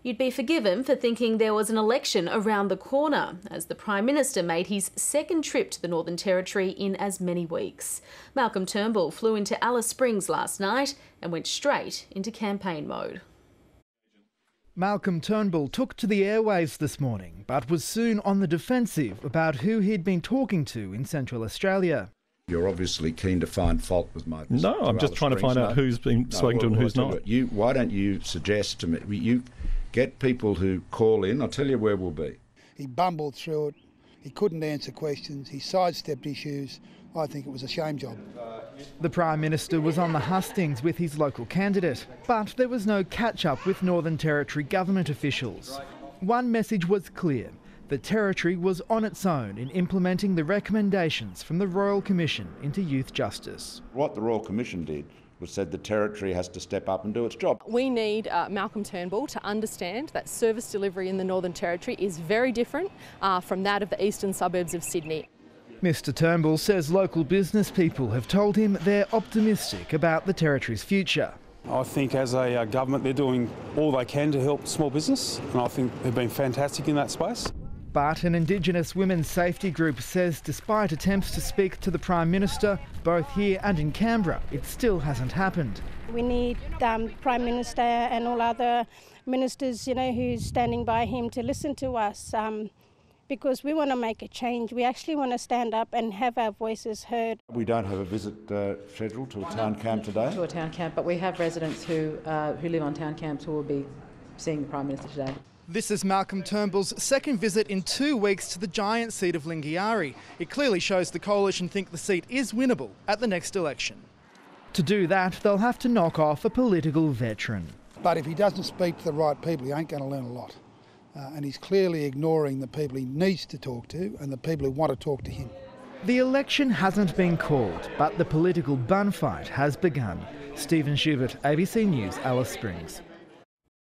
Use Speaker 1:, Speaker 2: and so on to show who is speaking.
Speaker 1: You'd be forgiven for thinking there was an election around the corner, as the Prime Minister made his second trip to the Northern Territory in as many weeks. Malcolm Turnbull flew into Alice Springs last night and went straight into campaign mode.
Speaker 2: Malcolm Turnbull took to the airwaves this morning, but was soon on the defensive about who he'd been talking to in Central Australia.
Speaker 3: You're obviously keen to find fault with my visit.
Speaker 4: No, I'm just trying to find out who's been spoken to and who's not.
Speaker 3: Why don't you suggest to me, you get people who call in, I'll tell you where we'll be.
Speaker 5: He bumbled through it, he couldn't answer questions, he sidestepped issues. I think it was a shame job.
Speaker 2: The Prime Minister was on the hustings with his local candidate, but there was no catch-up with Northern Territory government officials. One message was clear. The Territory was on its own in implementing the recommendations from the Royal Commission into youth justice.
Speaker 3: What the Royal Commission did was said the Territory has to step up and do its job.
Speaker 6: We need Malcolm Turnbull to understand that service delivery in the Northern Territory is very different from that of the eastern suburbs of Sydney.
Speaker 2: Mr Turnbull says local business people have told him they're optimistic about the Territory's future.
Speaker 7: I think as a government they're doing all they can to help small business, and I think they've been fantastic in that space.
Speaker 2: But an Indigenous women's safety group says despite attempts to speak to the Prime Minister, both here and in Canberra, it still hasn't happened.
Speaker 8: We need Prime Minister and all other ministers, who's standing by him to listen to us. Because we want to make a change. We actually want to stand up and have our voices heard.
Speaker 3: We don't have a visit scheduled to a town camp today?
Speaker 9: To a town camp, but we have residents who live on town camps who will be seeing the Prime Minister today.
Speaker 2: This is Malcolm Turnbull's second visit in 2 weeks to the giant seat of Lingiari. It clearly shows the coalition think the seat is winnable at the next election. To do that, they'll have to knock off a political veteran.
Speaker 5: But if he doesn't speak to the right people, he ain't going to learn a lot. And he's clearly ignoring the people he needs to talk to and the people who want to talk to him.
Speaker 2: The election hasn't been called, but the political bun fight has begun. Stephen Schubert, ABC News, Alice Springs.